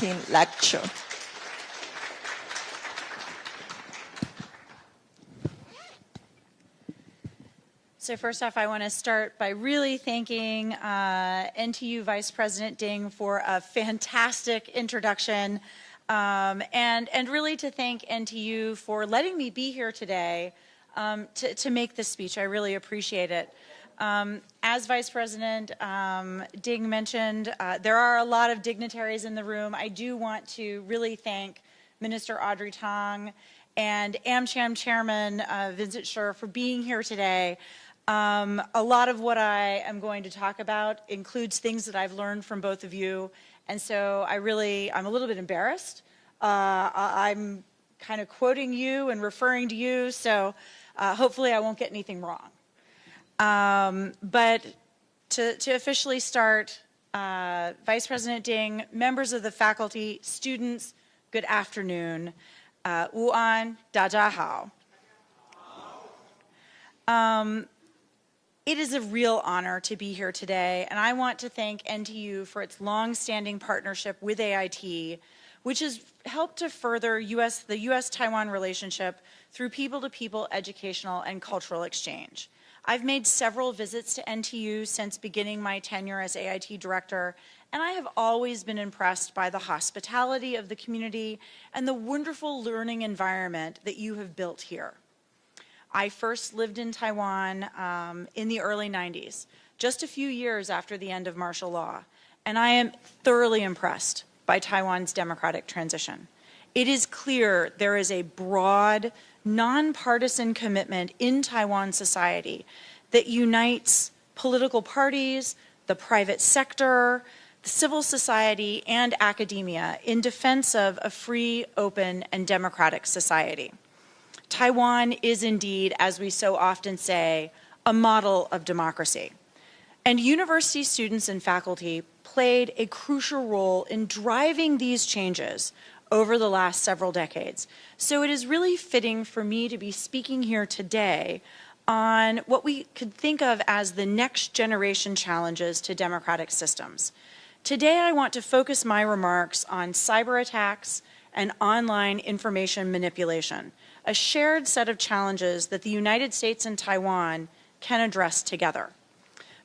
2019 lecture. So first off, I want to start by really thanking NTU Vice President Ding for a fantastic introduction, and really to thank NTU for letting me be here today to make this speech. I really appreciate it. As Vice President Ding mentioned, there are a lot of dignitaries in the room. I do want to really thank Minister Audrey Tang and AmCham Chairman Vincent Sher for being here today. A lot of what I am going to talk about includes things that I've learned from both of you, and so I'm a little bit embarrassed. I'm kind of quoting you and referring to you, so hopefully I won't get anything wrong. But to officially start, Vice President Ding, members of the faculty, students, good afternoon. 午安，大家好。It is a real honor to be here today, and I want to thank NTU for its long-standing partnership with AIT, which has helped to further the U.S.-Taiwan relationship through people-to-people educational and cultural exchange. I've made several visits to NTU since beginning my tenure as AIT director, and I have always been impressed by the hospitality of the community and the wonderful learning environment that you have built here. I first lived in Taiwan in the early 90s, just a few years after the end of martial law, and I am thoroughly impressed by Taiwan's democratic transition. It is clear there is a broad, nonpartisan commitment in Taiwan society that unites political parties, the private sector, the civil society, and academia in defense of a free, open, and democratic society. Taiwan is indeed, as we so often say, a model of democracy. And university students and faculty played a crucial role in driving these changes over the last several decades. So it is really fitting for me to be speaking here today on what we could think of as the next generation challenges to democratic systems. Today I want to focus my remarks on cyber attacks and online information manipulation, a shared set of challenges that the United States and Taiwan can address together.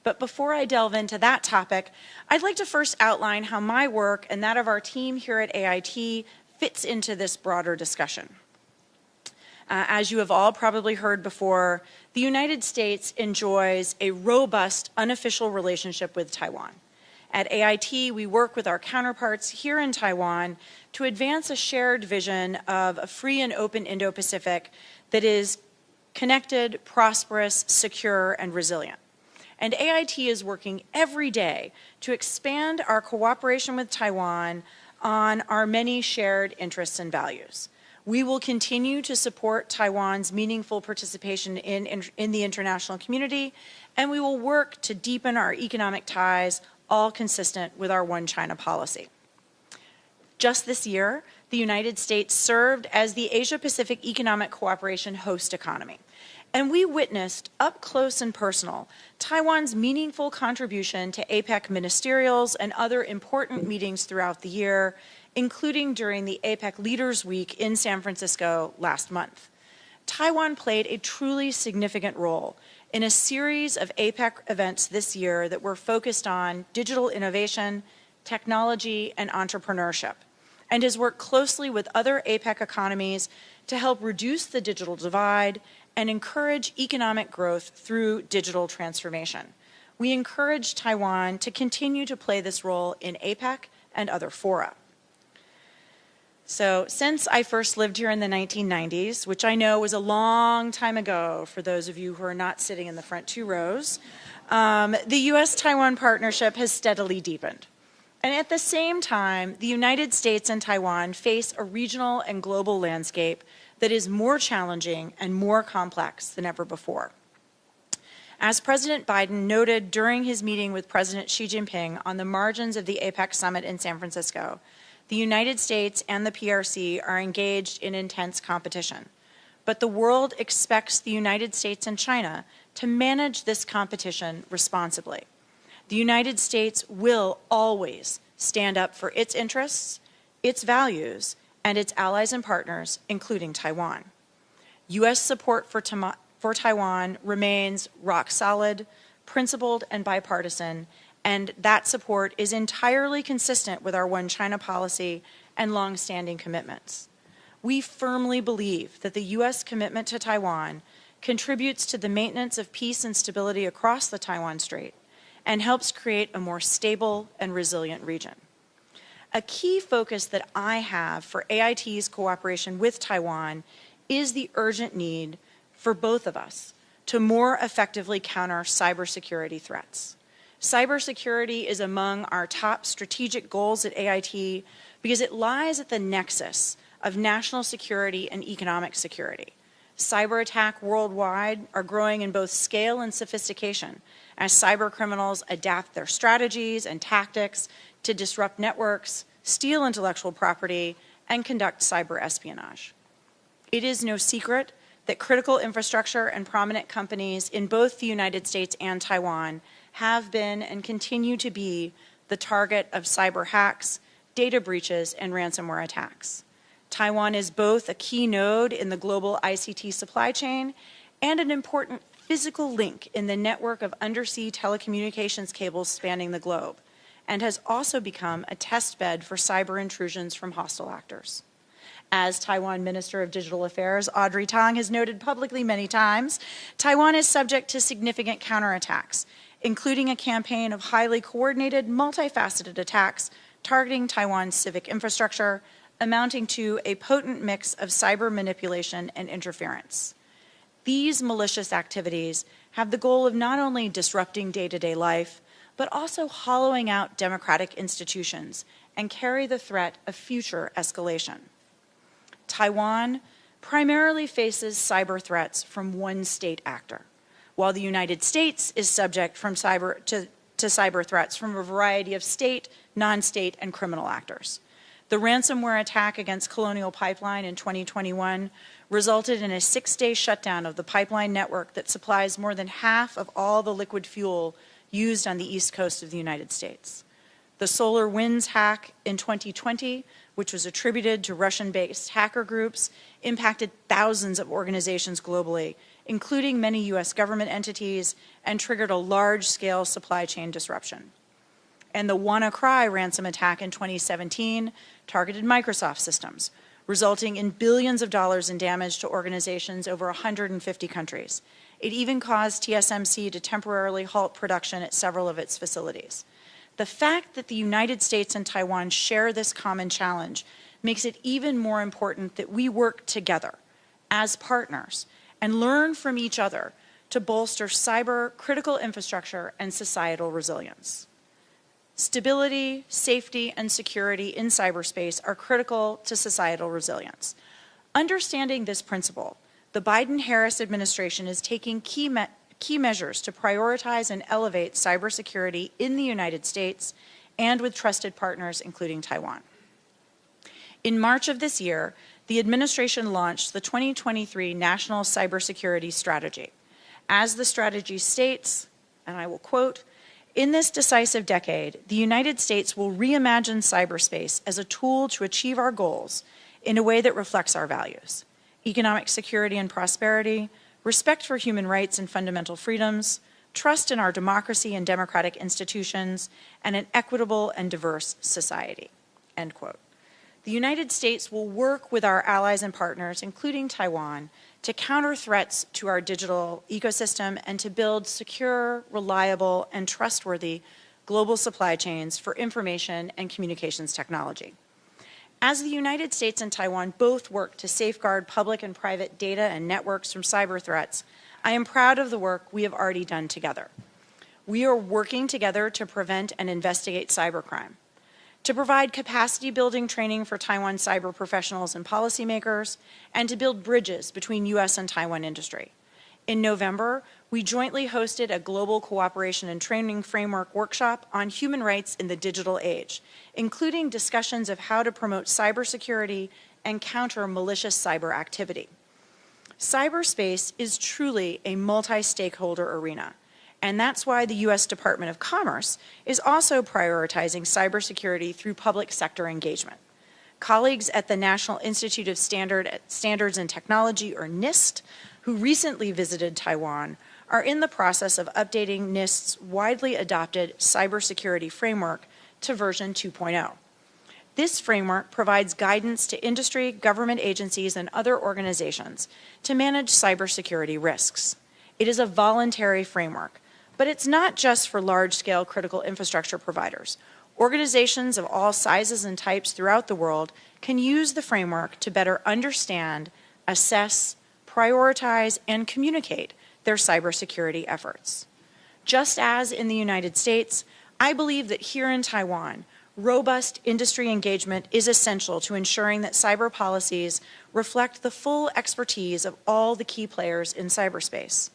But before I delve into that topic, I'd like to first outline how my work and that of our team here at AIT fits into this broader discussion. As you have all probably heard before, the United States enjoys a robust, unofficial relationship with Taiwan. At AIT, we work with our counterparts here in Taiwan to advance a shared vision of a free and open Indo-Pacific that is connected, prosperous, secure, and resilient. And AIT is working every day to expand our cooperation with Taiwan on our many shared interests and values. We will continue to support Taiwan's meaningful participation in the international community, and we will work to deepen our economic ties, all consistent with our One China policy. Just this year, the United States served as the Asia-Pacific Economic Cooperation host economy, and we witnessed up close and personal Taiwan's meaningful contribution to APEC ministerials and other important meetings throughout the year, including during the APEC Leaders Week in San Francisco last month. Taiwan played a truly significant role in a series of APEC events this year that were focused on digital innovation, technology, and entrepreneurship, and has worked closely with other APEC economies to help reduce the digital divide and encourage economic growth through digital transformation. We encourage Taiwan to continue to play this role in APEC and other fora. So since I first lived here in the 1990s, which I know was a long time ago for those of you who are not sitting in the front two rows, the U.S.-Taiwan partnership has steadily deepened. And at the same time, the United States and Taiwan face a regional and global landscape that is more challenging and more complex than ever before. As President Biden noted during his meeting with President Xi Jinping on the margins of the APEC summit in San Francisco, the United States and the PRC are engaged in intense competition. But the world expects the United States and China to manage this competition responsibly. The United States will always stand up for its interests, its values, and its allies and partners, including Taiwan. U.S. support for Taiwan remains rock solid, principled, and bipartisan, and that support is entirely consistent with our One China policy and longstanding commitments. We firmly believe that the U.S. commitment to Taiwan contributes to the maintenance of peace and stability across the Taiwan Strait and helps create a more stable and resilient region. A key focus that I have for AIT's cooperation with Taiwan is the urgent need for both of us to more effectively counter cybersecurity threats. Cybersecurity is among our top strategic goals at AIT because it lies at the nexus of national security and economic security. Cyber attacks worldwide are growing in both scale and sophistication as cyber criminals adapt their strategies and tactics to disrupt networks, steal intellectual property, and conduct cyber espionage. It is no secret that critical infrastructure and prominent companies in both the United States and Taiwan have been and continue to be the target of cyber hacks, data breaches, and ransomware attacks. Taiwan is both a key node in the global ICT supply chain and an important physical link in the network of undersea telecommunications cables spanning the globe, and has also become a test bed for cyber intrusions from hostile actors. As Taiwan Minister of Digital Affairs Audrey Tang has noted publicly many times, Taiwan is subject to significant counterattacks, including a campaign of highly coordinated, multifaceted attacks targeting Taiwan's civic infrastructure, amounting to a potent mix of cyber manipulation and interference. These malicious activities have the goal of not only disrupting day-to-day life, but also hollowing out democratic institutions and carry the threat of future escalation. Taiwan primarily faces cyber threats from one state actor, while the United States is subject to cyber threats from a variety of state, non-state, and criminal actors. The ransomware attack against Colonial Pipeline in 2021 resulted in a 6-day shutdown of the pipeline network that supplies more than half of all the liquid fuel used on the east coast of the United States. The SolarWinds hack in 2020, which was attributed to Russian-based hacker groups, impacted thousands of organizations globally, including many U.S. government entities, and triggered a large-scale supply chain disruption. And the WannaCry ransom attack in 2017 targeted Microsoft systems, resulting in billions of dollars in damage to organizations over 150 countries. It even caused TSMC to temporarily halt production at several of its facilities. The fact that the United States and Taiwan share this common challenge makes it even more important that we work together as partners and learn from each other to bolster cyber, critical infrastructure, and societal resilience. Stability, safety, and security in cyberspace are critical to societal resilience. Understanding this principle, the Biden-Harris administration is taking key measures to prioritize and elevate cybersecurity in the United States and with trusted partners, including Taiwan. In March of this year, the administration launched the 2023 National Cybersecurity Strategy. As the strategy states, and I will quote, "In this decisive decade, the United States will reimagine cyberspace as a tool to achieve our goals in a way that reflects our values: economic security and prosperity, respect for human rights and fundamental freedoms, trust in our democracy and democratic institutions, and an equitable and diverse society." End quote. The United States will work with our allies and partners, including Taiwan, to counter threats to our digital ecosystem and to build secure, reliable, and trustworthy global supply chains for information and communications technology. As the United States and Taiwan both work to safeguard public and private data and networks from cyber threats, I am proud of the work we have already done together. We are working together to prevent and investigate cybercrime, to provide capacity building training for Taiwan cyber professionals and policymakers, and to build bridges between U.S. and Taiwan industry. In November, we jointly hosted a global cooperation and training framework workshop on human rights in the digital age, including discussions of how to promote cybersecurity and counter malicious cyber activity. Cyberspace is truly a multi-stakeholder arena, and that's why the U.S. Department of Commerce is also prioritizing cybersecurity through public sector engagement. colleagues at the National Institute of Standards and Technology, or NIST, who recently visited Taiwan, are in the process of updating NIST's widely adopted cybersecurity framework to version 2.0. This framework provides guidance to industry, government agencies, and other organizations to manage cybersecurity risks. It is a voluntary framework, but it's not just for large-scale critical infrastructure providers. Organizations of all sizes and types throughout the world can use the framework to better understand, assess, prioritize, and communicate their cybersecurity efforts. Just as in the United States, I believe that here in Taiwan, robust industry engagement is essential to ensuring that cyber policies reflect the full expertise of all the key players in cyberspace.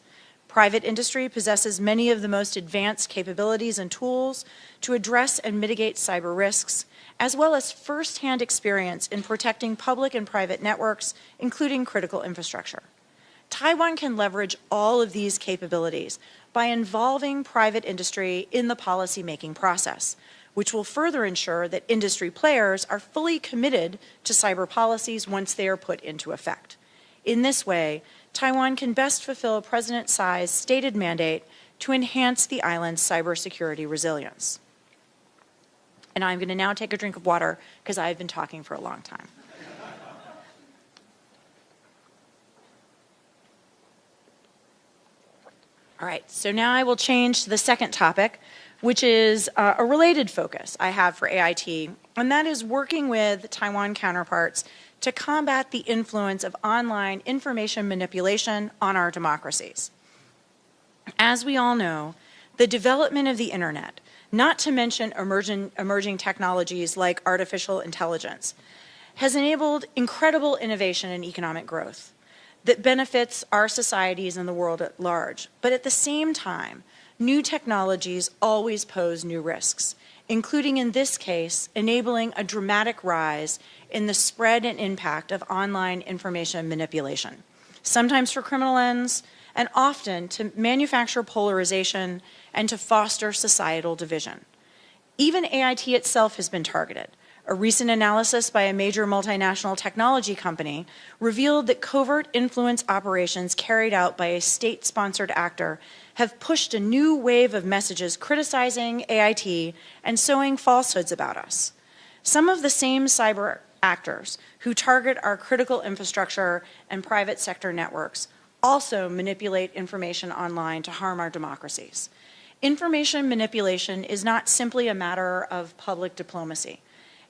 Private industry possesses many of the most advanced capabilities and tools to address and mitigate cyber risks, as well as first-hand experience in protecting public and private networks, including critical infrastructure. Taiwan can leverage all of these capabilities by involving private industry in the policy-making process, which will further ensure that industry players are fully committed to cyber policies once they are put into effect. In this way, Taiwan can best fulfill President Tsai's stated mandate to enhance the island's cybersecurity resilience. And I'm going to now take a drink of water because I've been talking for a long time. All right, so now I will change to the second topic, which is a related focus I have for AIT, and that is working with Taiwan counterparts to combat the influence of online information manipulation on our democracies. As we all know, the development of the internet, not to mention emerging technologies like artificial intelligence, has enabled incredible innovation and economic growth that benefits our societies and the world at large. But at the same time, new technologies always pose new risks, including in this case, enabling a dramatic rise in the spread and impact of online information manipulation, sometimes for criminal ends, and often to manufacture polarization and to foster societal division. Even AIT itself has been targeted. A recent analysis by a major multinational technology company revealed that covert influence operations carried out by a state-sponsored actor have pushed a new wave of messages criticizing AIT and sowing falsehoods about us. Some of the same cyber actors who target our critical infrastructure and private sector networks also manipulate information online to harm our democracies. Information manipulation is not simply a matter of public diplomacy.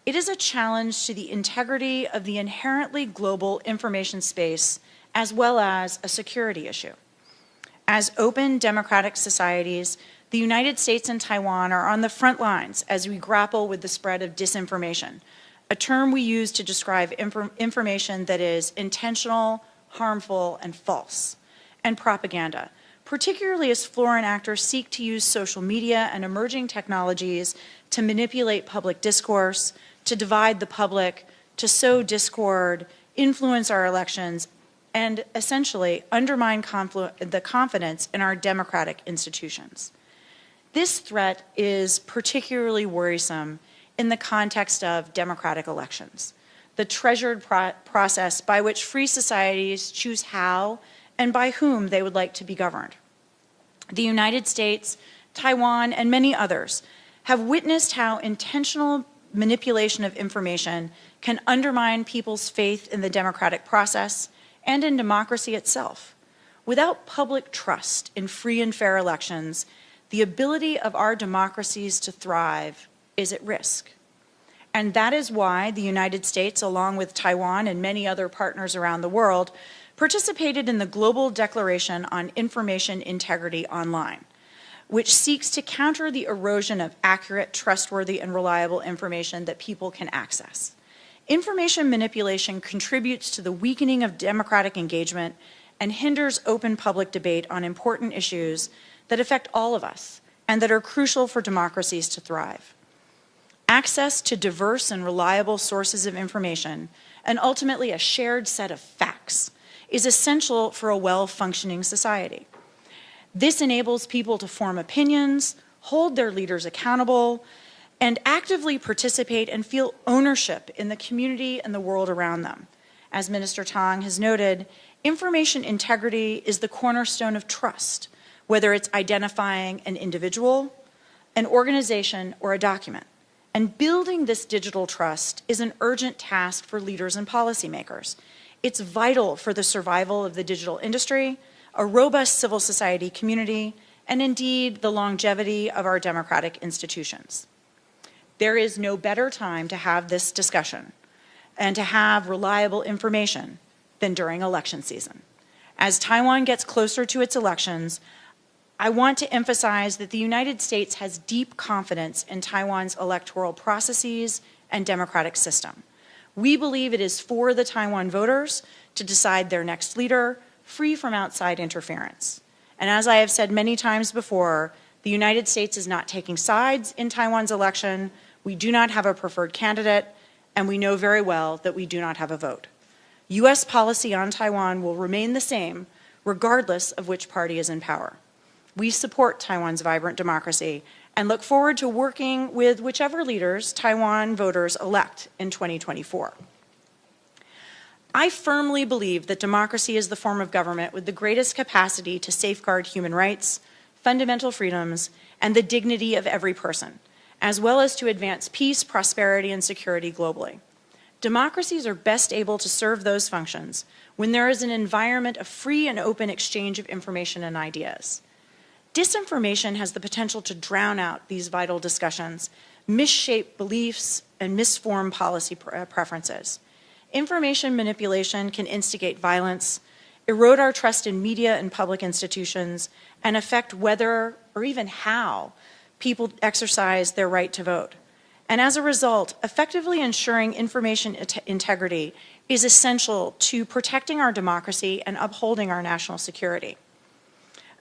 It is a challenge to the integrity of the inherently global information space, as well as a security issue. As open democratic societies, the United States and Taiwan are on the front lines as we grapple with the spread of disinformation, a term we use to describe information that is intentional, harmful, and false, and propaganda, particularly as foreign actors seek to use social media and emerging technologies to manipulate public discourse, to divide the public, to sow discord, influence our elections, and essentially undermine the confidence in our democratic institutions. This threat is particularly worrisome in the context of democratic elections, the treasured process by which free societies choose how and by whom they would like to be governed. The United States, Taiwan, and many others have witnessed how intentional manipulation of information can undermine people's faith in the democratic process and in democracy itself. Without public trust in free and fair elections, the ability of our democracies to thrive is at risk. And that is why the United States, along with Taiwan and many other partners around the world, participated in the Global Declaration on Information Integrity Online, which seeks to counter the erosion of accurate, trustworthy, and reliable information that people can access. Information manipulation contributes to the weakening of democratic engagement and hinders open public debate on important issues that affect all of us and that are crucial for democracies to thrive. Access to diverse and reliable sources of information, and ultimately a shared set of facts, is essential for a well-functioning society. This enables people to form opinions, hold their leaders accountable, and actively participate and feel ownership in the community and the world around them. As Minister Tang has noted, information integrity is the cornerstone of trust, whether it's identifying an individual, an organization, or a document. And building this digital trust is an urgent task for leaders and policymakers. It's vital for the survival of the digital industry, a robust civil society community, and indeed the longevity of our democratic institutions. There is no better time to have this discussion and to have reliable information than during election season. As Taiwan gets closer to its elections, I want to emphasize that the United States has deep confidence in Taiwan's electoral processes and democratic system. We believe it is for the Taiwan voters to decide their next leader, free from outside interference. And as I have said many times before, the United States is not taking sides in Taiwan's election. We do not have a preferred candidate, and we know very well that we do not have a vote. U.S. policy on Taiwan will remain the same, regardless of which party is in power. We support Taiwan's vibrant democracy and look forward to working with whichever leaders Taiwan voters elect in 2024. I firmly believe that democracy is the form of government with the greatest capacity to safeguard human rights, fundamental freedoms, and the dignity of every person, as well as to advance peace, prosperity, and security globally. Democracies are best able to serve those functions when there is an environment of free and open exchange of information and ideas. Disinformation has the potential to drown out these vital discussions, misshape beliefs, and misform policy preferences. Information manipulation can instigate violence, erode our trust in media and public institutions, and affect whether or even how people exercise their right to vote. And as a result, effectively ensuring information integrity is essential to protecting our democracy and upholding our national security.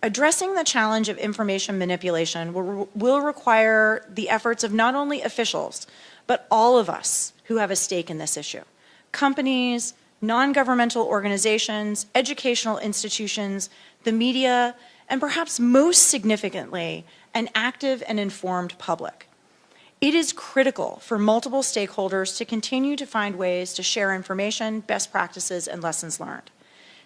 Addressing the challenge of information manipulation will require the efforts of not only officials, but all of us who have a stake in this issue. Companies, non-governmental organizations, educational institutions, the media, and perhaps most significantly, an active and informed public. It is critical for multiple stakeholders to continue to find ways to share information, best practices, and lessons learned.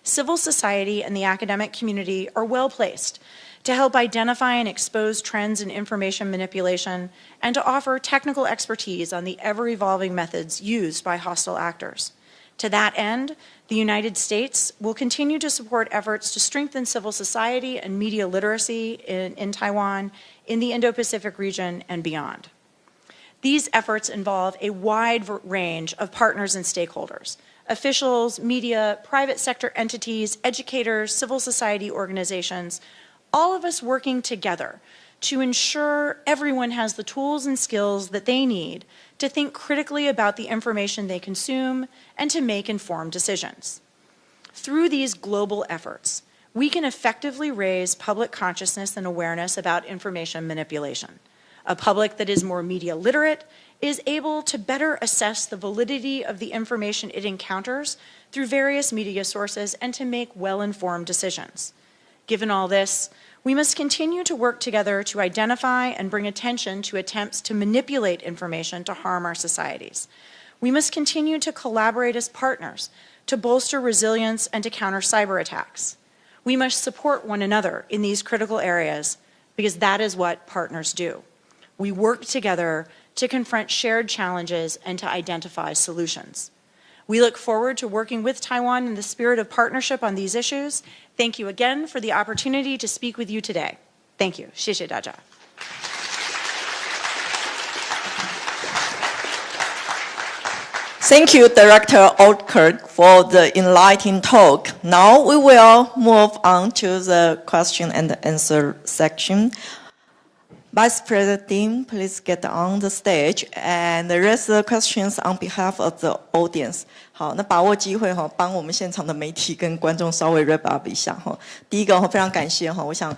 Civil society and the academic community are well placed to help identify and expose trends in information manipulation and to offer technical expertise on the ever-evolving methods used by hostile actors. To that end, the United States will continue to support efforts to strengthen civil society and media literacy in Taiwan, in the Indo-Pacific region, and beyond. These efforts involve a wide range of partners and stakeholders: officials, media, private sector entities, educators, civil society organizations, all of us working together to ensure everyone has the tools and skills that they need to think critically about the information they consume and to make informed decisions. Through these global efforts, we can effectively raise public consciousness and awareness about information manipulation. A public that is more media literate is able to better assess the validity of the information it encounters through various media sources and to make well-informed decisions. Given all this, we must continue to work together to identify and bring attention to attempts to manipulate information to harm our societies. We must continue to collaborate as partners to bolster resilience and to counter cyber attacks. We must support one another in these critical areas because that is what partners do. We work together to confront shared challenges and to identify solutions. We look forward to working with Taiwan in the spirit of partnership on these issues. Thank you again for the opportunity to speak with you today. Thank you. 谢谢大家. Thank you, Director Oldkirk, for the enlightening talk. Now we will move on to the question and answer section. Vice President Ding, please get on the stage and raise the questions on behalf of the audience. 好，那把握机会哈，帮我们现场的媒体跟观众稍微 wrap up 一下哈。第一个非常感谢哈，我想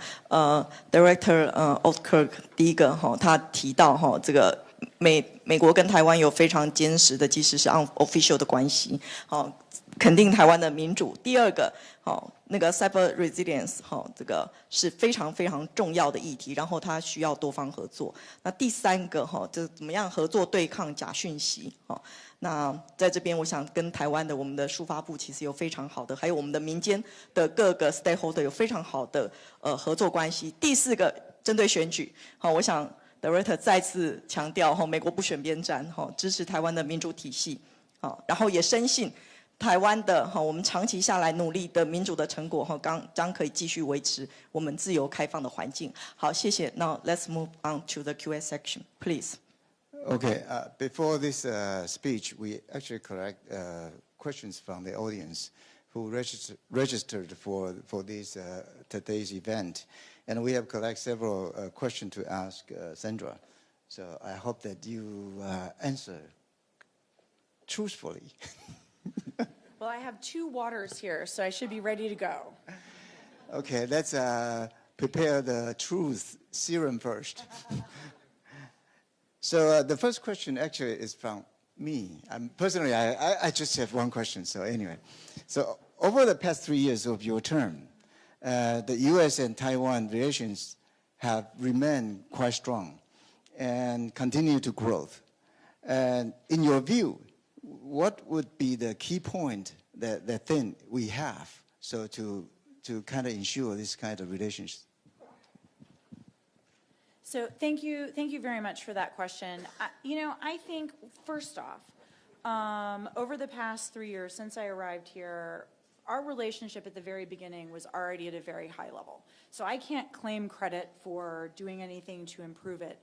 Director Oldkirk 第一个哈，他提到哈这个美国跟台湾有非常坚实的，即使是 unofficial 的关系，好。肯定台湾的民主。第二个，那个 cyber resilience， 这个是非常非常重要的议题，然后它需要多方合作。那第三个，就是怎么样合作对抗假讯息。那在这边，我想跟台湾的我们的数发部其实有非常好的，还有我们的民间的各个 stakeholder 有非常好的合作关系。第四个，针对选举，我想 Director 再次强调，美国不选边站，支持台湾的民主体系，然后也深信台湾的我们长期下来努力的民主的成果，将可以继续维持我们自由开放的环境。好，谢谢。Now let's move on to the Q&A section, please. Okay, before this speech, we actually collect questions from the audience who registered for this today's event. And we have collected several questions to ask Sandra. So I hope that you answer truthfully. Well, I have 2 waters here, so I should be ready to go. Okay, let's prepare the truth serum first. So the first question actually is from me. Personally, I just have one question, so anyway. So over the past 3 years of your term, the U.S. and Taiwan relations have remained quite strong and continue to grow. And in your view, what would be the key point that thing we have so to kind of ensure this kind of relations? So thank you very much for that question. I think first off, over the past 3 years since I arrived here, our relationship at the very beginning was already at a very high level. So I can't claim credit for doing anything to improve it.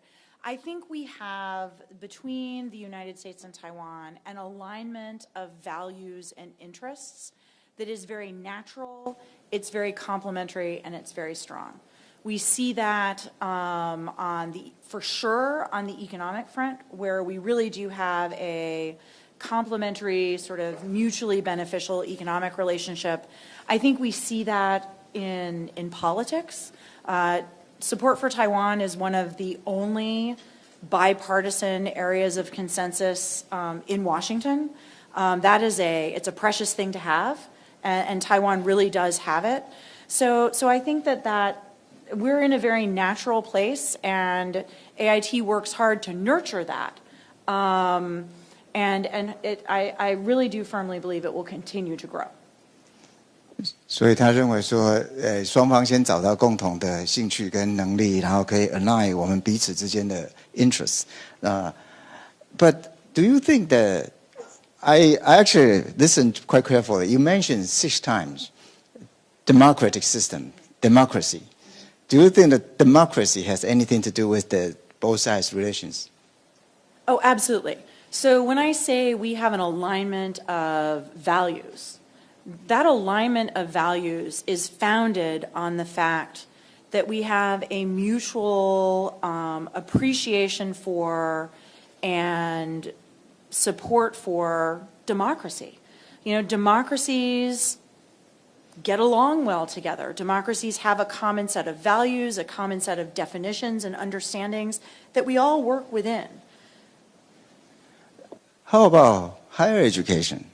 I think we have, between the United States and Taiwan, an alignment of values and interests that is very natural, it's very complementary, and it's very strong. We see that for sure on the economic front, where we really do have a complementary, sort of mutually beneficial economic relationship. I think we see that in politics. Support for Taiwan is one of the only bipartisan areas of consensus in Washington. It's a precious thing to have, and Taiwan really does have it. So I think that we're in a very natural place, and AIT works hard to nurture that. I really do firmly believe it will continue to grow. 所以他认为说，双方先找到共同的兴趣跟能力，然后可以 align 我们彼此之间的 interests. But do you think that I actually listened quite carefully. You mentioned 6 times democratic system, democracy. Do you think that democracy has anything to do with the both sides' relations? Oh, absolutely. So when I say we have an alignment of values, that alignment of values is founded on the fact that we have a mutual appreciation for and support for democracy. You know, democracies get along well together. Democracies have a common set of values, a common set of definitions and understandings that we all work within. How about higher education?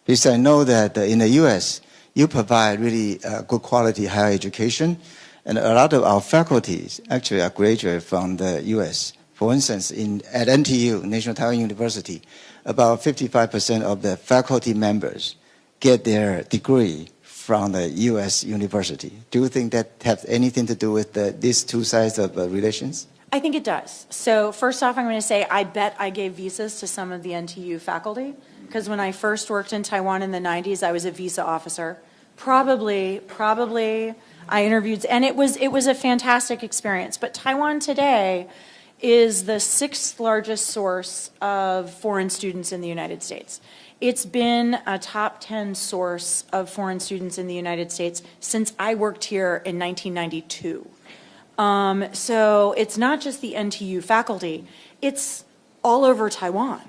Because I know that in the U.S., you provide really good quality higher education, and a lot of our faculties actually are graduated from the U.S. For instance, at NTU, National Taiwan University, about 55% of the faculty members get their degree from the U.S. university. Do you think that has anything to do with these two sides of relations? I think it does. So first off, I'm going to say I bet I gave visas to some of the NTU faculty, because when I first worked in Taiwan in the 90s, I was a visa officer. Probably I interviewed, and it was a fantastic experience. But Taiwan today is the 6th largest source of foreign students in the United States. It's been a top 10 source of foreign students in the United States since I worked here in 1992. So it's not just the NTU faculty, it's all over Taiwan.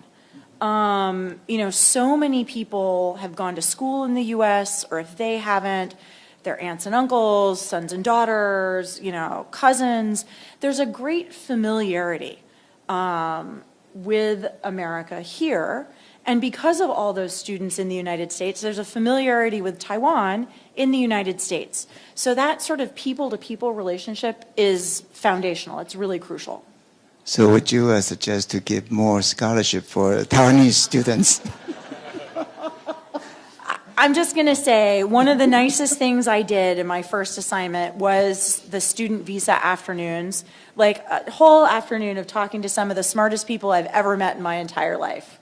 You know, so many people have gone to school in the U.S., or if they haven't, their aunts and uncles, sons and daughters, you know, cousins. There's a great familiarity with America here, And because of all those students in the United States, there's a familiarity with Taiwan in the United States. So that sort of people-to-people relationship is foundational. It's really crucial. So would you suggest to give more scholarship for Taiwanese students? I'm just going to say one of the nicest things I did in my first assignment was the student visa afternoons, like a whole afternoon of talking to some of the smartest people I've ever met in my entire life.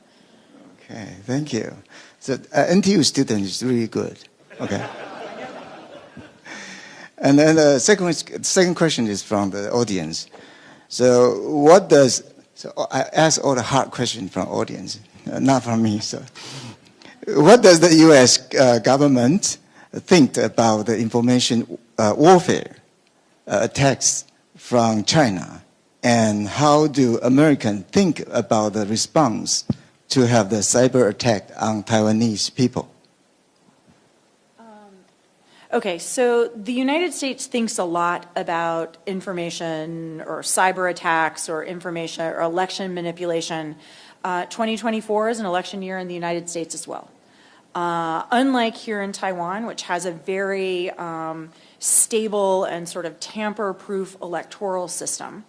Okay, thank you. So NTU student is really good. Okay. And then the second question is from the audience. So I ask all the hard questions from audience, not from me. So what does the U.S. Government think about the information warfare attacks from China? And how do Americans think about the response to have the cyber attack on Taiwanese people? Okay, so the United States thinks a lot about information or cyber attacks or information or election manipulation. 2024 is an election year in the United States as well. Unlike here in Taiwan, which has a very stable and sort of tamper-proof electoral system,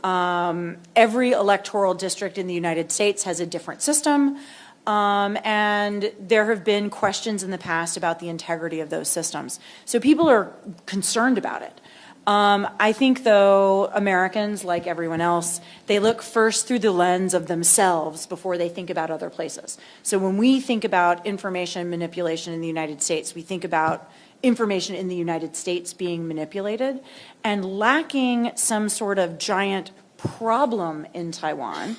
every electoral district in the United States has a different system. And there have been questions in the past about the integrity of those systems. So people are concerned about it. I think, though, Americans, like everyone else, they look first through the lens of themselves before they think about other places. So when we think about information manipulation in the United States, we think about information in the United States being manipulated, and lacking some sort of giant problem in Taiwan.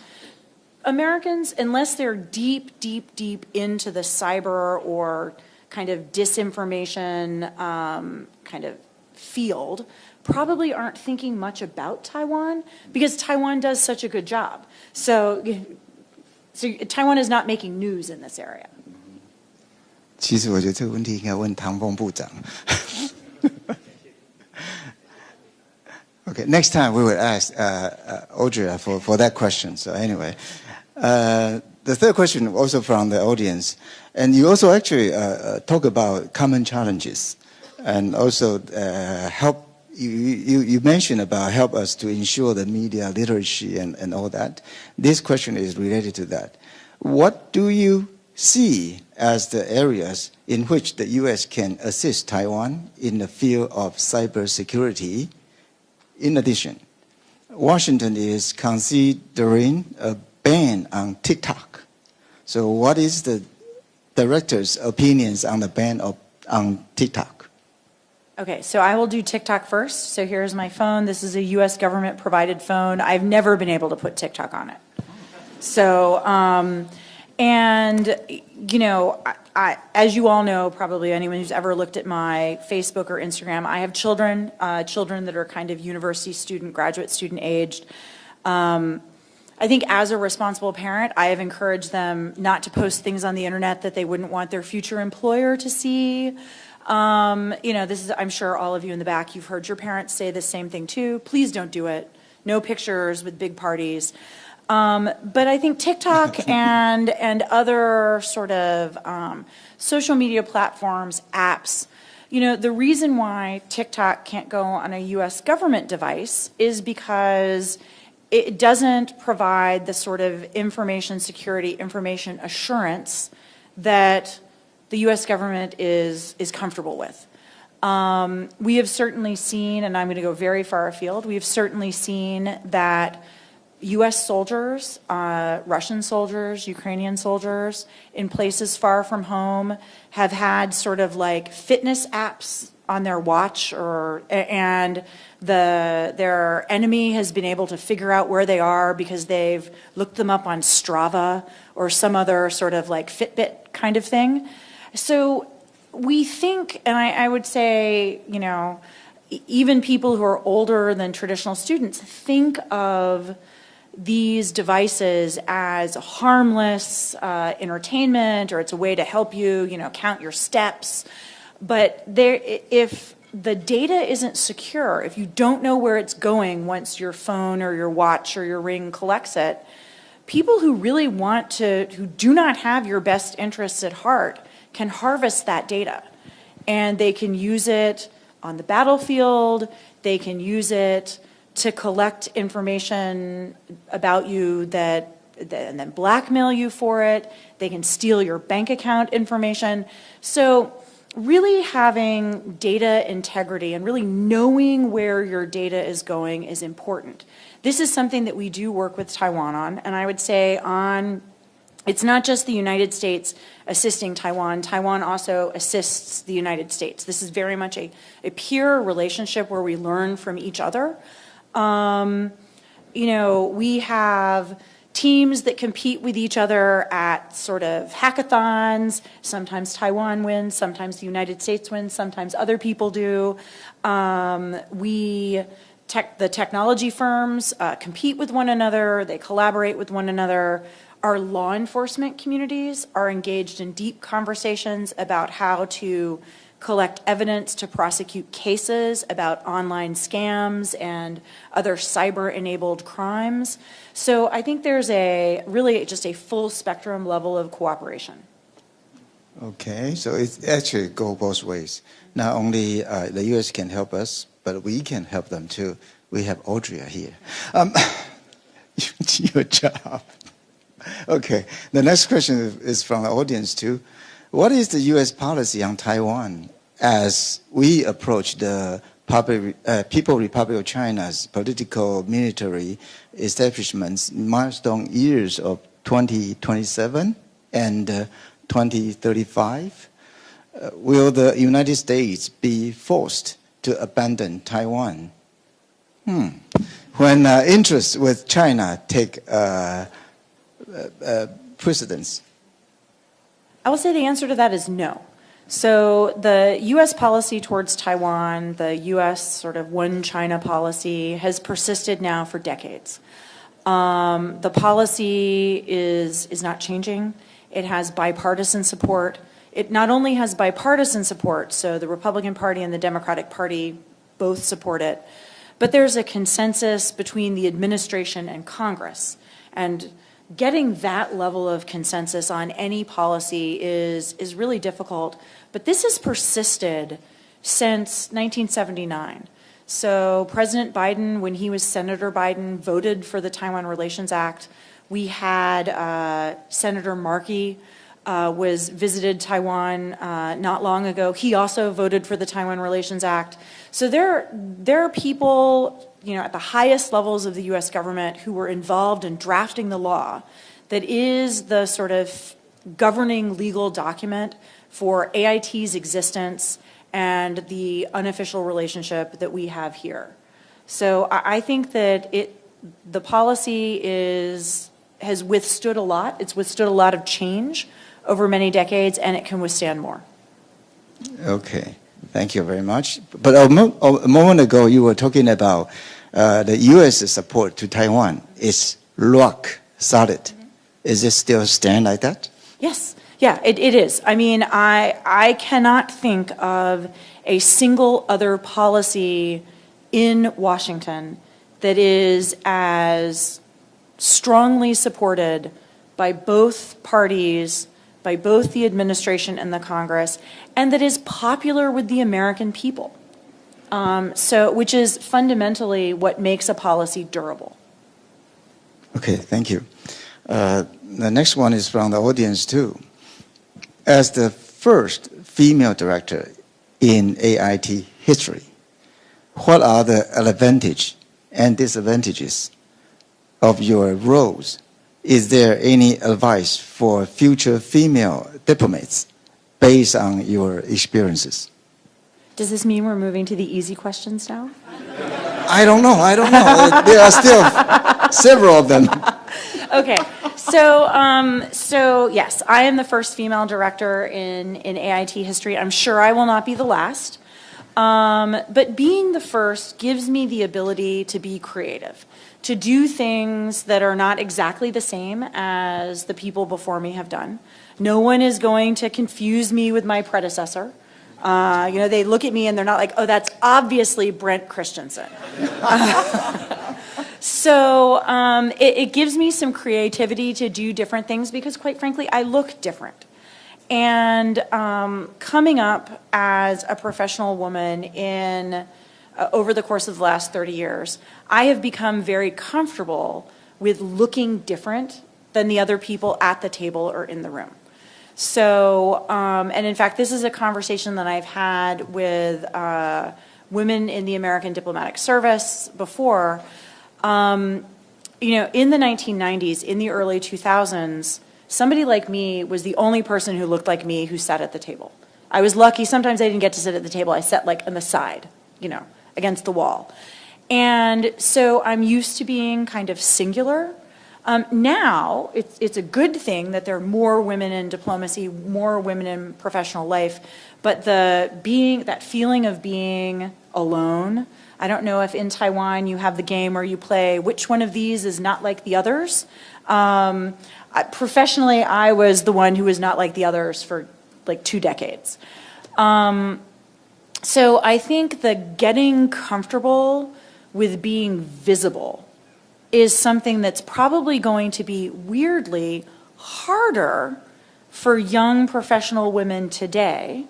Americans, unless they're deep into the cyber or kind of disinformation kind of field, probably aren't thinking much about Taiwan because Taiwan does such a good job. So Taiwan is not making news in this area. 其实我觉得这个问题应该问唐凤部长。Okay, next time we will ask Audrey for that question. So anyway, the third question also from the audience, and you also actually talk about common challenges, and also help. You mentioned about help us to ensure the media literacy and all that. This question is related to that. What do you see as the areas in which the U.S. can assist Taiwan in the field of cybersecurity? In addition, Washington is considering a ban on TikTok. So what is the director's opinions on the ban on TikTok? Okay, so I will do TikTok first. So here's my phone. This is a U.S. government provided phone. I've never been able to put TikTok on it. So, and, you know, I, as you all know, probably anyone who's ever looked at my Facebook or Instagram, I have children that are kind of university student, graduate student aged. I think as a responsible parent, I have encouraged them not to post things on the internet that they wouldn't want their future employer to see. You know, this is, I'm sure all of you in the back, you've heard your parents say the same thing too. Please don't do it. No pictures with big parties. But I think TikTok and other sort of social media platforms, apps, you know, the reason why TikTok can't go on a U.S. government device is because it doesn't provide the sort of information security, information assurance that the U.S. government is comfortable with. We have certainly seen, and I'm going to go very far afield, we have certainly seen that U.S. soldiers, Russian soldiers, Ukrainian soldiers in places far from home have had sort of like fitness apps on their watch, and their enemy has been able to figure out where they are because they've looked them up on Strava or some other sort of like Fitbit kind of thing. So we think, and I would say, you know, even people who are older than traditional students think of these devices as harmless entertainment, or it's a way to help you, you know, count your steps. But if the data isn't secure, if you don't know where it's going once your phone or your watch or your ring collects it, people who really who do not have your best interests at heart can harvest that data. And they can use it on the battlefield, they can use it to collect information about you and then blackmail you for it. They can steal your bank account information. So really having data integrity and really knowing where your data is going is important. This is something that we do work with Taiwan on, and I would say it's not just the United States assisting Taiwan. Taiwan also assists the United States. This is very much a peer relationship where we learn from each other. We have teams that compete with each other at sort of hackathons. Sometimes Taiwan wins, sometimes the United States wins, sometimes other people do. The technology firms compete with one another, they collaborate with one another. Our law enforcement communities are engaged in deep conversations about how to collect evidence to prosecute cases about online scams and other cyber-enabled crimes. So I think there's really just a full spectrum level of cooperation. Okay, so it actually goes both ways. Not only the U.S. can help us, but we can help them too. We have Audrey here. Your job. Okay, the next question is from the audience too. What is the U.S. policy on Taiwan as we approach the People's Republic of China's political military establishment's milestone years of 2027 and 2035? Will the United States be forced to abandon Taiwan? When interests with China take precedence? I will say the answer to that is no. So the U.S. policy towards Taiwan, the U.S. sort of one China policy, has persisted now for decades. The policy is not changing. It has bipartisan support. It not only has bipartisan support, so the Republican Party and the Democratic Party both support it, but there's a consensus between the administration and Congress. And getting that level of consensus on any policy is really difficult. But this has persisted since 1979. So President Biden, when he was Senator Biden, voted for the Taiwan Relations Act. We had Senator Markey was visited Taiwan not long ago. He also voted for the Taiwan Relations Act. So there are people, at the highest levels of the U.S. government who were involved in drafting the law that is the sort of governing legal document for AIT's existence and the unofficial relationship that we have here. So I think that the policy has withstood a lot. It's withstood a lot of change over many decades, and it can withstand more. Okay, thank you very much. But a moment ago, you were talking about the U.S. support to Taiwan is rock solid. Mm-hmm. Is it still stand like that? Yes. Yeah, it is. I mean, I cannot think of a single other policy in Washington that is as strongly supported by both parties, by both the administration and the Congress, and that is popular with the American people. Which is fundamentally what makes a policy durable. Okay, thank you. The next one is from the audience too. As the first female director in AIT history, what are the advantages and disadvantages of your roles? Is there any advice for future female diplomats based on your experiences? Does this mean we're moving to the easy questions now? I don't know. There are still several of them. Okay, so yes, I am the first female director in AIT history. I'm sure I will not be the last. But being the first gives me the ability to be creative, to do things that are not exactly the same as the people before me have done. No one is going to confuse me with my predecessor. They look at me and they're not like, oh, that's obviously Brent Christensen. So it gives me some creativity to do different things because, quite frankly, I look different. And coming up as a professional woman over the course of the last 30 years, I have become very comfortable with looking different than the other people at the table or in the room. So, and in fact, this is a conversation that I've had with women in the American Diplomatic Service before. In the 1990s, in the early 2000s, somebody like me was the only person who looked like me who sat at the table. I was lucky. Sometimes I didn't get to sit at the table. I sat like on the side, against the wall. And so I'm used to being kind of singular. Now, it's a good thing that there are more women in diplomacy, more women in professional life, but that feeling of being alone, I don't know if in Taiwan you have the game where you play which one of these is not like the others. Professionally, I was the one who was not like the others for like 2 decades. So I think the getting comfortable with being visible is something that's probably going to be weirdly harder for young professional women today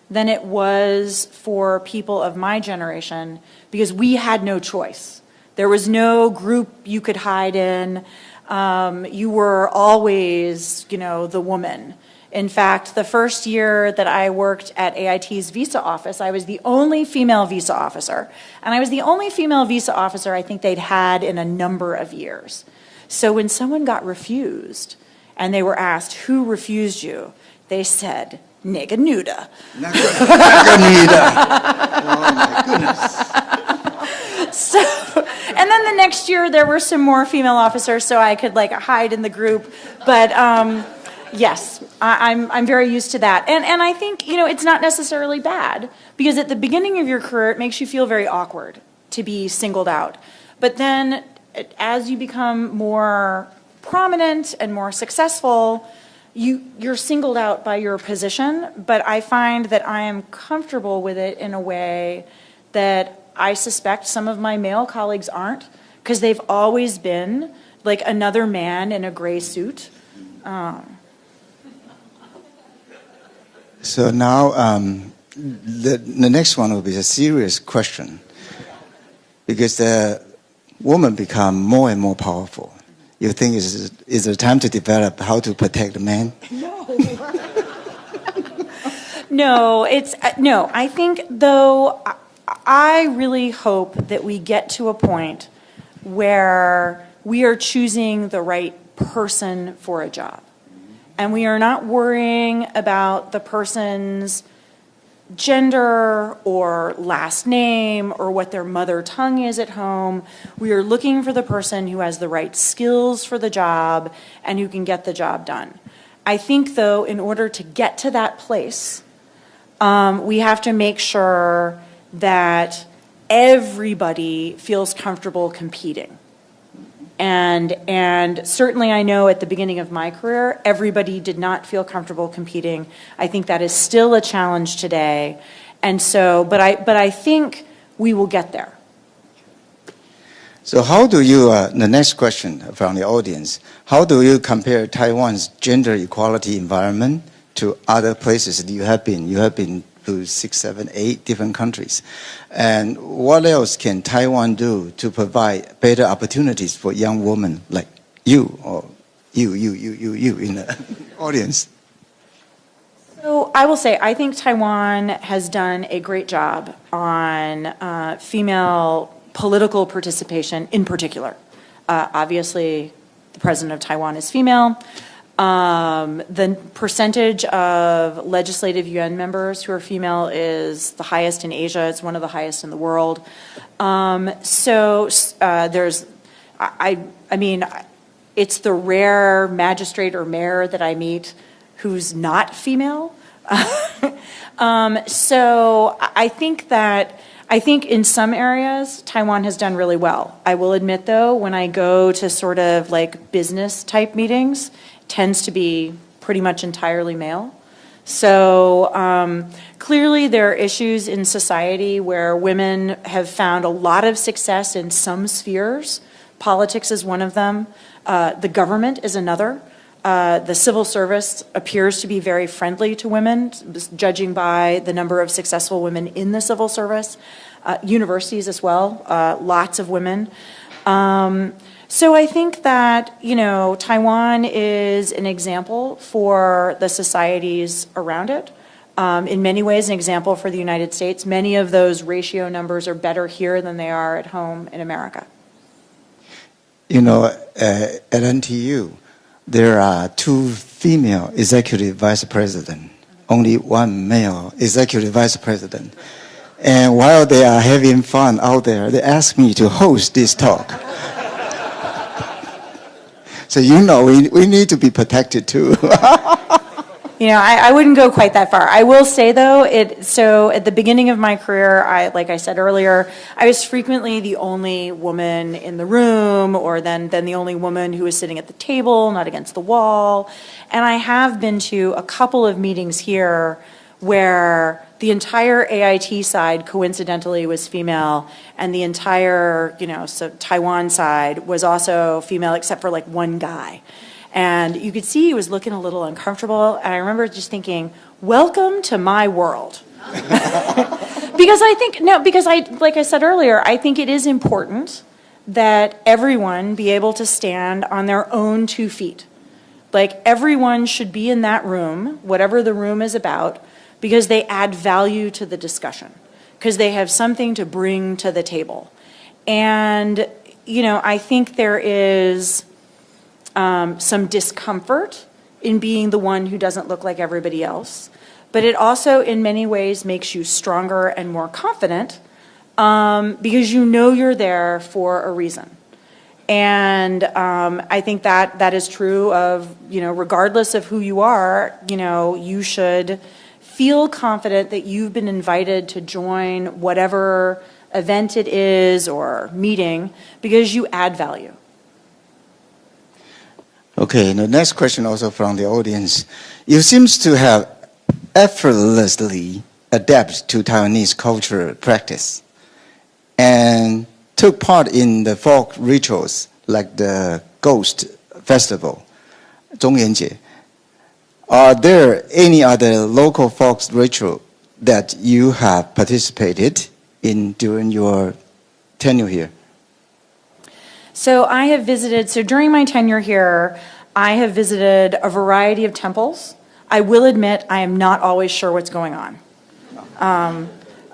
than it was for people of my generation, because we had no choice. There was no group you could hide in. You were always, the woman. In fact, the first year that I worked at AIT's visa office, I was the only female visa officer. And I was the only female visa officer I think they'd had in a number of years. So when someone got refused and they were asked, who refused you? They said, nigga nuda. Nigga nuda. Oh my goodness. So, and then the next year there were some more female officers so I could hide in the group. But yes, I'm very used to that. And I think, it's not necessarily bad, because at the beginning of your career, it makes you feel very awkward to be singled out. But then as you become more prominent and more successful, you're singled out by your position. But I find that I am comfortable with it in a way that I suspect some of my male colleagues aren't, because they've always been like another man in a gray suit. So now the next one will be a serious question, because the woman become more and more powerful. You think is the time to develop how to protect the man? No. No. I think, though, I really hope that we get to a point where we are choosing the right person for a job. And we are not worrying about the person's gender or last name or what their mother tongue is at home. We are looking for the person who has the right skills for the job and who can get the job done. I think, though, in order to get to that place, we have to make sure that everybody feels comfortable competing. And certainly I know at the beginning of my career, everybody did not feel comfortable competing. I think that is still a challenge today. And so, but I think we will get there. So how do you, the next question from the audience, how do you compare Taiwan's gender equality environment to other places that you have been? You have been to 6, 7, 8 different countries. And what else can Taiwan do to provide better opportunities for young women like you, or you in the audience? So I will say, I think Taiwan has done a great job on female political participation in particular. Obviously, the president of Taiwan is female. The percentage of legislative UN members who are female is the highest in Asia. It's one of the highest in the world. There's, I mean, it's the rare magistrate or mayor that I meet who's not female. So I think in some areas, Taiwan has done really well. I will admit, though, when I go to sort of like business type meetings, tends to be pretty much entirely male. So clearly there are issues in society where women have found a lot of success in some spheres, Politics is one of them. The government is another. The civil service appears to be very friendly to women, judging by the number of successful women in the civil service. Universities as well, lots of women. So I think that, you know, Taiwan is an example for the societies around it. In many ways, an example for the United States. Many of those ratio numbers are better here than they are at home in America. You know, at NTU, there are 2 female executive vice presidents, only 1 male executive vice president. And while they are having fun out there, they ask me to host this talk. So, you know, we need to be protected too. You know, I wouldn't go quite that far. I will say, though, so at the beginning of my career, like I said earlier, I was frequently the only woman in the room, or then the only woman who was sitting at the table, not against the wall. And I have been to a couple of meetings here where the entire AIT side, coincidentally, was female, and the entire, you know, so Taiwan side was also female, except for like one guy. And you could see he was looking a little uncomfortable, and I remember just thinking, welcome to my world. Because like I said earlier, I think it is important that everyone be able to stand on their own 2 feet. Like, everyone should be in that room, whatever the room is about, because they add value to the discussion, because they have something to bring to the table. And, you know, I think there is some discomfort in being the one who doesn't look like everybody else, but it also in many ways makes you stronger and more confident because you know you're there for a reason. And I think that is true of, you know, regardless of who you are, you know, you should feel confident that you've been invited to join whatever event it is or meeting because you add value. Okay, the next question also from the audience. You seem to have effortlessly adapted to Taiwanese cultural practice and took part in the folk rituals like the Ghost Festival, 中元节. Are there any other local folk ritual that you have participated in during your tenure here? So during my tenure here, I have visited a variety of temples. I will admit I am not always sure what's going on.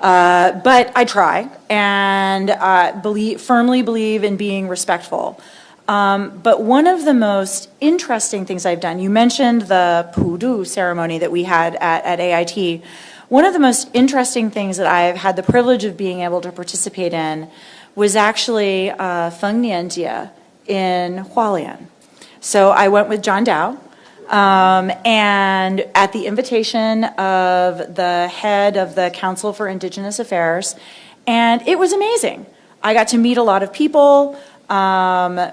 But I try and firmly believe in being respectful. But one of the most interesting things I've done, you mentioned the Pudu ceremony that we had at AIT. One of the most interesting things that I've had the privilege of being able to participate in was actually Feng Nian Jie in Hualien. So I went with John Dow, and at the invitation of the head of the Council for Indigenous Affairs, and it was amazing. I got to meet a lot of people. I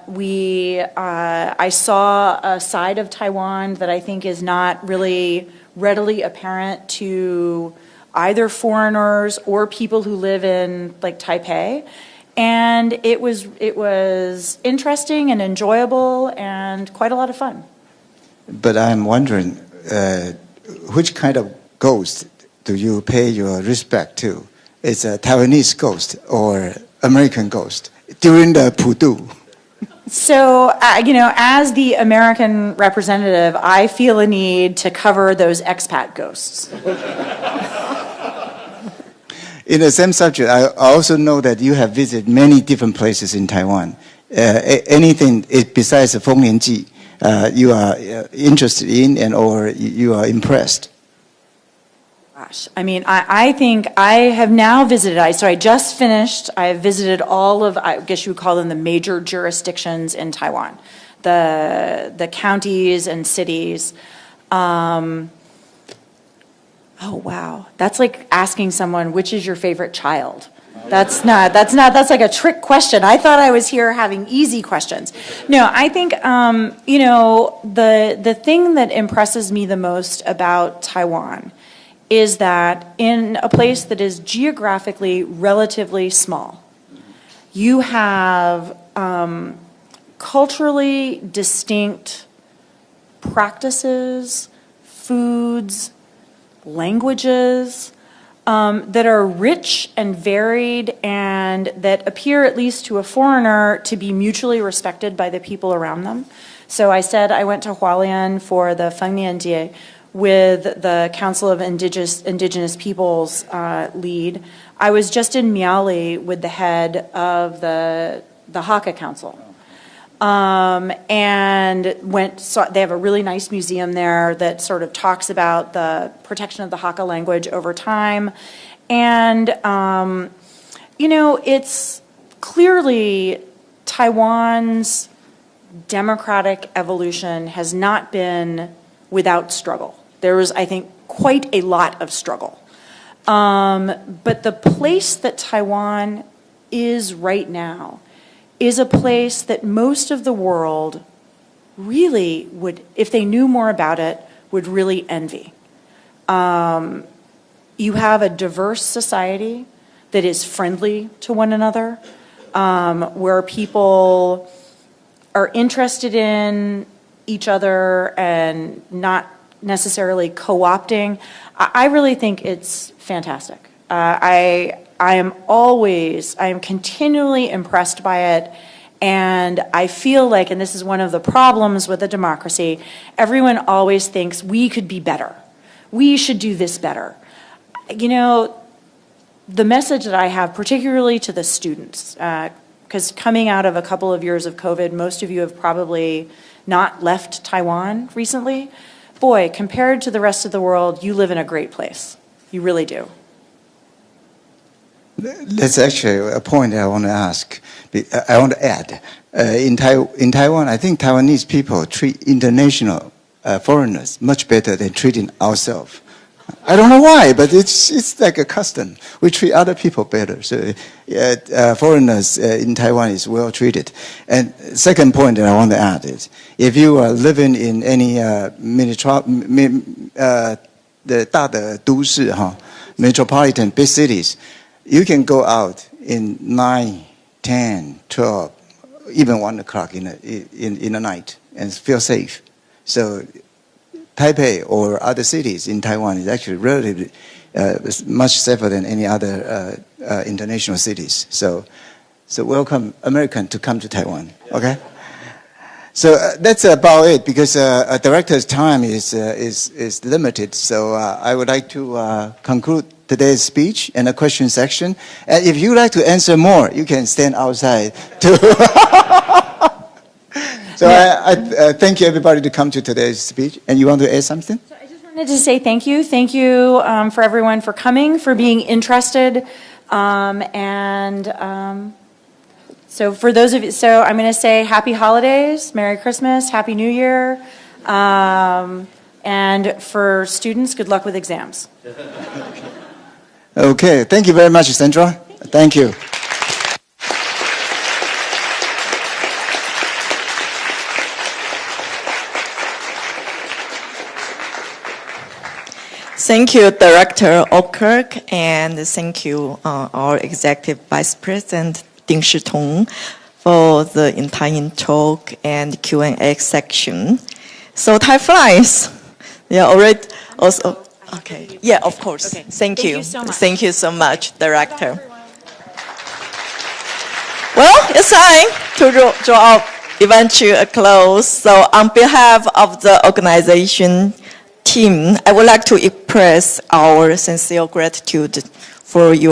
saw a side of Taiwan that I think is not really readily apparent to either foreigners or people who live in like Taipei. And it was interesting and enjoyable and quite a lot of fun. But I'm wondering, which kind of ghost do you pay your respect to? Is a Taiwanese ghost or American ghost during the Pudu? So, as the American representative, I feel a need to cover those expat ghosts. In the same subject, I also know that you have visited many different places in Taiwan. Anything besides Feng Nian Ji you are interested in or you are impressed? Gosh, I think I have now visited, so I just finished, I have visited all of, I guess you would call them the major jurisdictions in Taiwan, the counties and cities. Oh, wow. That's like asking someone, which is your favorite child? That's like a trick question. I thought I was here having easy questions. No, I think, the thing that impresses me the most about Taiwan is that in a place that is geographically relatively small, you have culturally distinct practices, foods, languages that are rich and varied and that appear, at least to a foreigner, to be mutually respected by the people around them. So I said I went to Hualien for the Fengnian Day with the Council of Indigenous Peoples lead. I was just in Miaoli with the head of the Hakka Council. And they have a really nice museum there that sort of talks about the protection of the Hakka language over time. And, you know, it's clearly Taiwan's democratic evolution has not been without struggle. There was, I think, quite a lot of struggle. But the place that Taiwan is right now is a place that most of the world really would, if they knew more about it, would really envy. You have a diverse society that is friendly to one another, where people are interested in each other and not necessarily co-opting. I really think it's fantastic. I am continually impressed by it, and I feel like, and this is one of the problems with a democracy, everyone always thinks we could be better. We should do this better. You know, the message that I have, particularly to the students, because coming out of a couple of years of COVID, most of you have probably not left Taiwan recently. Boy, compared to the rest of the world, you live in a great place. You really do. That's actually a point I want to ask. I want to add. In Taiwan, I think Taiwanese people treat international foreigners much better than treating ourselves. I don't know why, but it's like a custom. We treat other people better. So foreigners in Taiwan is well treated. And second point that I want to add is, if you are living in any 的大的都市哈 metropolitan big cities, you can go out in 9, 10, 12, even 1 o'clock in the night and feel safe. So Taipei or other cities in Taiwan is actually relatively much safer than any other international cities. So welcome American to come to Taiwan. Okay. So that's about it, because a director's time is limited. So I would like to conclude today's speech and a question section. And if you'd like to answer more, you can stand outside too. So I thank you everybody to come to today's speech. And you want to add something? So I just wanted to say thank you. Thank you for everyone for coming, for being interested. So for those of you, so I'm going to say happy holidays, Merry Christmas, Happy New Year. And for students, good luck with exams. Okay, thank you very much, Sandra. Thank you. Thank you, Director Okirk, and thank you, our Executive Vice President丁诗同, for the entire talk and Q&A section. So time flies. Yeah, already also. Okay. Yeah, of course. Okay. Thank you. So much. Thank you so much, Director. Well, it's time to draw our event to a close. So on behalf of the organization team, I would like to express our sincere gratitude for your